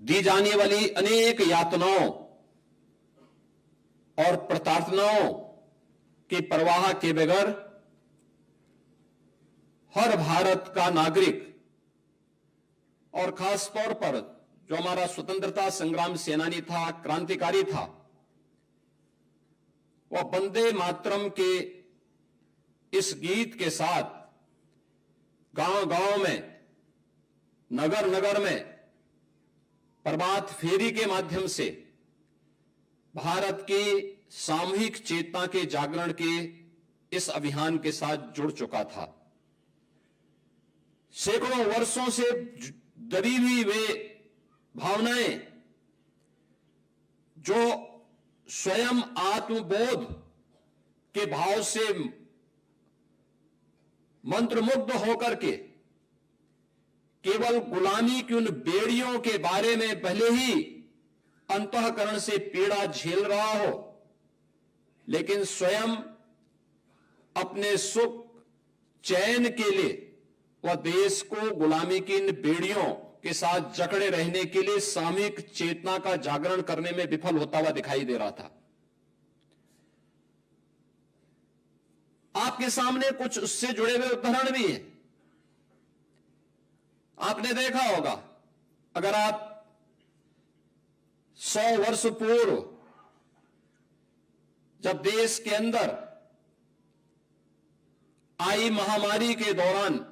दी जाने वाली अनेक यातनाओं और प्रताड़नाओं की परवाह के बगैर हर भारत का नागरिक और खास तौर पर जो हमारा स्वतंत्रता संग्राम सेनानी था, क्रांतिकारी था, वह वंदे मातरम के इस गीत के साथ गांव गांव में, नगर नगर में प्रभात फेरी के माध्यम से भारत की सामूहिक चेतना के जागरण के इस अभियान के साथ जुड़ चुका था। सैकड़ों वर्षों से दबी हुई वे भावनाएं जो स्वयं आत्मबोध के भाव से मंत्रमुग्ध होकर के केवल गुलामी की उन बेड़ियों के बारे में भले ही अंतःकरण से पीड़ा झेल रहा हो, लेकिन स्वयं अपने सुख चैन के लिए वह देश को गुलामी की इन बेड़ियों के साथ जकड़े रहने के लिए सामूहिक चेतना का जागरण करने में विफल होता हुआ दिखाई दे रहा था। आपके सामने कुछ उससे जुड़े हुए उदाहरण भी हैं। आपने देखा होगा, अगर आप 100 वर्ष पूर्व जब देश के अंदर आई महामारी के दौरान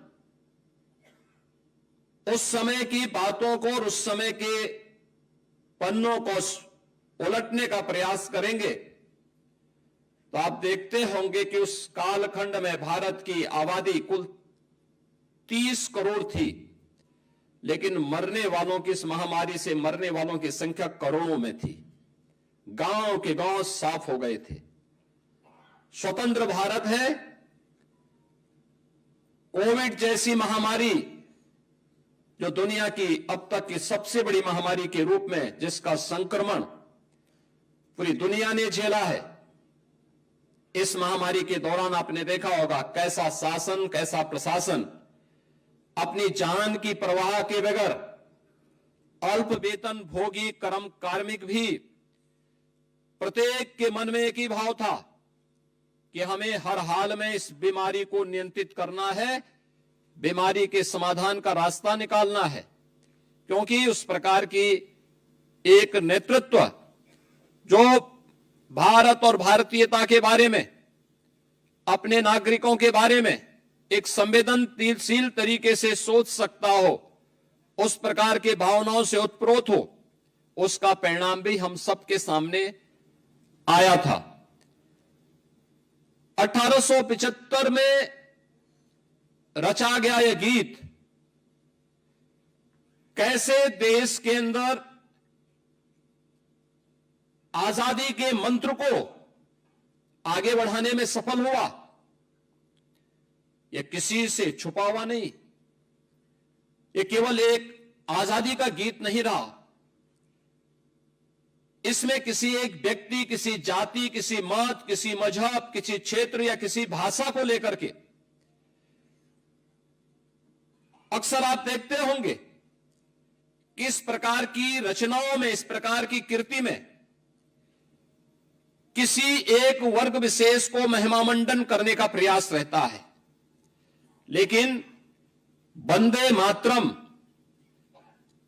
उस समय की बातों को और उस समय के पन्नों को उलटने का प्रयास करेंगे तो आप देखते होंगे कि उस कालखंड में भारत की आबादी कुल 30 करोड़ थी, लेकिन मरने वालों की, इस महामारी से मरने वालों की संख्या करोड़ों में थी। गांव के गांव साफ हो गए थे। स्वतंत्र भारत है, कोविड जैसी महामारी जो दुनिया की अब तक की सबसे बड़ी महामारी के रूप में, जिसका संक्रमण पूरी दुनिया ने झेला है, इस महामारी के दौरान आपने देखा होगा कैसा शासन, कैसा प्रशासन अपनी जान की परवाह के बगैर अल्प वेतन भोगी कर्म कार्मिक भी, प्रत्येक के मन में एक ही भाव था कि हमें हर हाल में इस बीमारी को नियंत्रित करना है, बीमारी के समाधान का रास्ता निकालना है, क्योंकि उस प्रकार की एक नेतृत्व जो भारत और भारतीयता के बारे में, अपने नागरिकों के बारे में एक संवेदनशील तरीके से सोच सकता हो, उस प्रकार के भावनाओं से उत्प्रोत हो, उसका परिणाम भी हम सबके सामने आया था। 1875 में रचा गया यह गीत कैसे देश के अंदर आजादी के मंत्र को आगे बढ़ाने में सफल हुआ, यह किसी से छुपा हुआ नहीं, यह केवल एक आजादी का गीत नहीं रहा। इसमें किसी एक व्यक्ति, किसी जाति, किसी मत, किसी मजहब, किसी क्षेत्र या किसी भाषा को लेकर के, अक्सर आप देखते होंगे कि इस प्रकार की रचनाओं में, इस प्रकार की कृति में किसी एक वर्ग विशेष को महिमामंडन करने का प्रयास रहता है, लेकिन वंदे मातरम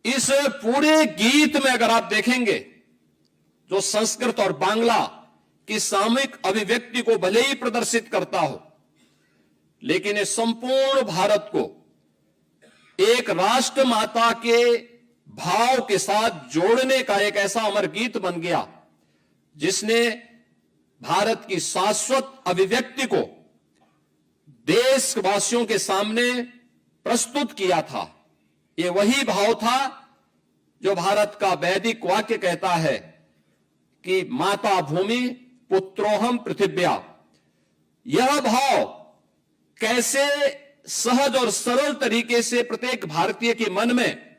इस पूरे गीत में अगर आप देखेंगे, जो संस्कृत और बांग्ला की सामूहिक अभिव्यक्ति को भले ही प्रदर्शित करता हो, लेकिन ये संपूर्ण भारत को एक राष्ट्र माता के भाव के साथ जोड़ने का एक ऐसा अमर गीत बन गया, जिसने भारत की शाश्वत अभिव्यक्ति को देशवासियों के सामने प्रस्तुत किया था। यह वही भाव था जो भारत का वैदिक वाक्य कहता है कि माता भूमि पुत्रोहम पृथिव्या। यह भाव कैसे सहज और सरल तरीके से प्रत्येक भारतीय के मन में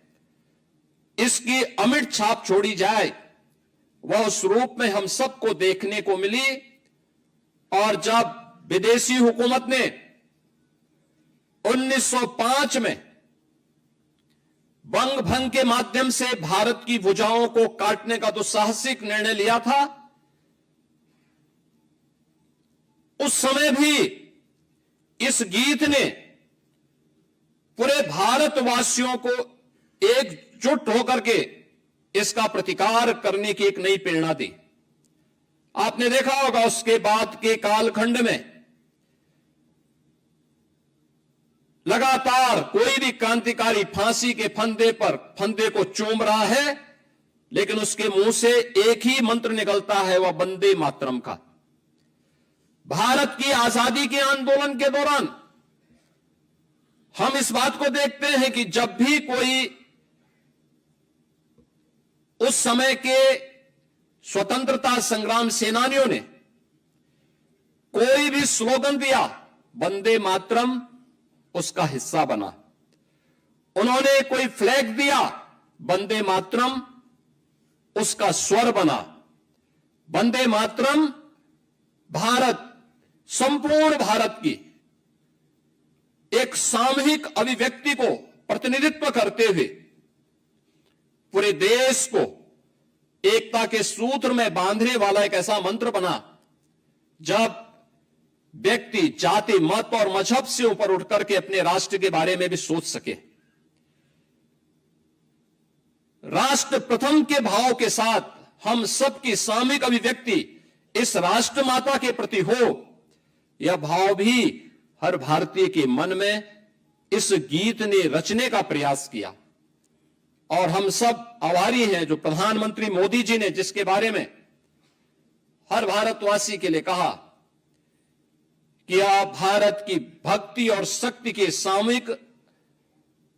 इसकी अमिट छाप छोड़ी जाए, वह उस रूप में हम सबको देखने को मिली। और जब विदेशी हुकूमत ने 1905 में बंग भंग के माध्यम से भारत की भुजाओं को काटने का दुस्साहसिक निर्णय लिया था, उस समय भी इस गीत ने पूरे भारतवासियों को एकजुट होकर के इसका प्रतिकार करने की एक नई प्रेरणा दी। आपने देखा होगा उसके बाद के कालखंड में लगातार कोई भी क्रांतिकारी फांसी के फंदे को चूम रहा है, लेकिन उसके मुंह से एक ही मंत्र निकलता है, वह वंदे मातरम का। भारत की आजादी के आंदोलन के दौरान हम इस बात को देखते हैं कि जब भी कोई उस समय के स्वतंत्रता संग्राम सेनानियों ने कोई भी स्लोगन दिया, वंदे मातरम उसका हिस्सा बना। उन्होंने कोई फ्लैग दिया, वंदे मातरम उसका स्वर बना। वंदे मातरम भारत, संपूर्ण भारत की एक सामूहिक अभिव्यक्ति को प्रतिनिधित्व करते हुए पूरे देश को एकता के सूत्र में बांधने वाला एक ऐसा मंत्र बना, जब व्यक्ति जाति, मत और मजहब से ऊपर उठकर के अपने राष्ट्र के बारे में भी सोच सके। राष्ट्र प्रथम के भाव के साथ हम सबकी सामूहिक अभिव्यक्ति इस राष्ट्र माता के प्रति हो, यह भाव भी हर भारतीय के मन में इस गीत ने रचने का प्रयास किया। और हम सब आभारी हैं जो प्रधानमंत्री मोदी जी ने जिसके बारे में हर भारतवासी के लिए कहा कि आप भारत की भक्ति और शक्ति के सामूहिक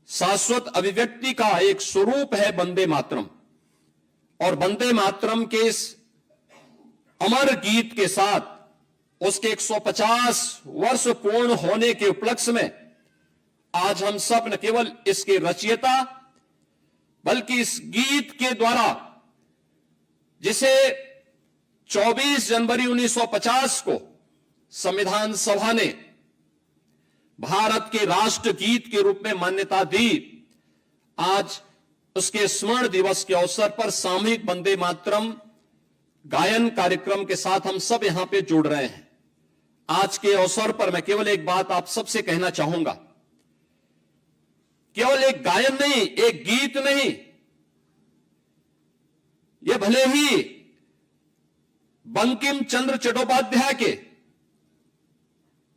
शाश्वत अभिव्यक्ति का एक स्वरूप है वंदे मातरम। और वंदे मातरम के इस अमर गीत के साथ उसके 150 वर्ष पूर्ण होने के उपलक्ष्य में आज हम सब न केवल इसके रचयिता, बल्कि इस गीत के द्वारा, जिसे 24 जनवरी 1950 को संविधान सभा ने भारत के राष्ट्र गीत के रूप में मान्यता दी, आज उसके स्मरण दिवस के अवसर पर सामूहिक वंदे मातरम गायन कार्यक्रम के साथ हम सब यहां पे जुड़ रहे हैं। आज के अवसर पर मैं केवल एक बात आप सबसे कहना चाहूंगा, केवल एक गायन नहीं, एक गीत नहीं, यह भले ही बंकिम चंद्र चट्टोपाध्याय के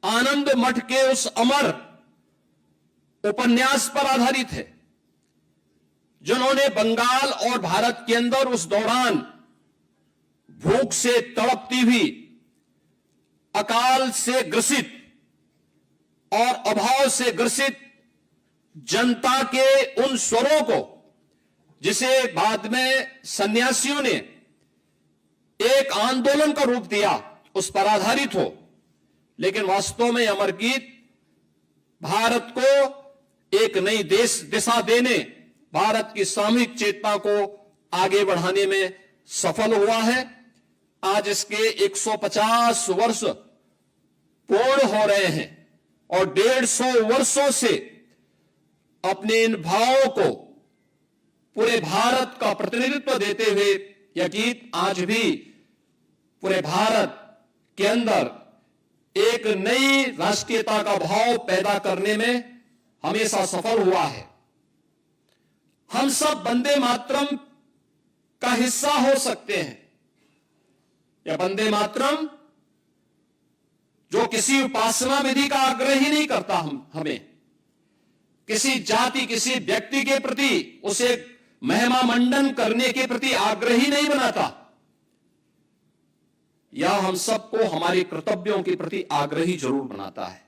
आनंद मठ के उस अमर उपन्यास पर आधारित है, जिन्होंने बंगाल और भारत के अंदर उस दौरान भूख से तड़पती हुई, अकाल से ग्रसित और अभाव से ग्रसित जनता के उन स्वरों को, जिसे बाद में सन्यासियों ने एक आंदोलन का रूप दिया, उस पर आधारित हो। लेकिन वास्तव में अमर गीत भारत को एक नई दिशा देने, भारत की सामूहिक चेतना को आगे बढ़ाने में सफल हुआ है। आज इसके 150 वर्ष पूर्ण हो रहे हैं और 150 वर्षों से अपने इन भावों को पूरे भारत का प्रतिनिधित्व देते हुए यह गीत आज भी पूरे भारत के अंदर एक नई राष्ट्रीयता का भाव पैदा करने में हमेशा सफल हुआ है। हम सब वंदे मातरम का हिस्सा हो सकते हैं। यह वंदे मातरम जो किसी उपासना विधि का आग्रह ही नहीं करता, हमें किसी जाति, किसी व्यक्ति के प्रति उसे महिमा मंडन करने के प्रति आग्रही नहीं बनाता, यह हम सबको हमारे कर्तव्यों के प्रति आग्रही जरूर बनाता है।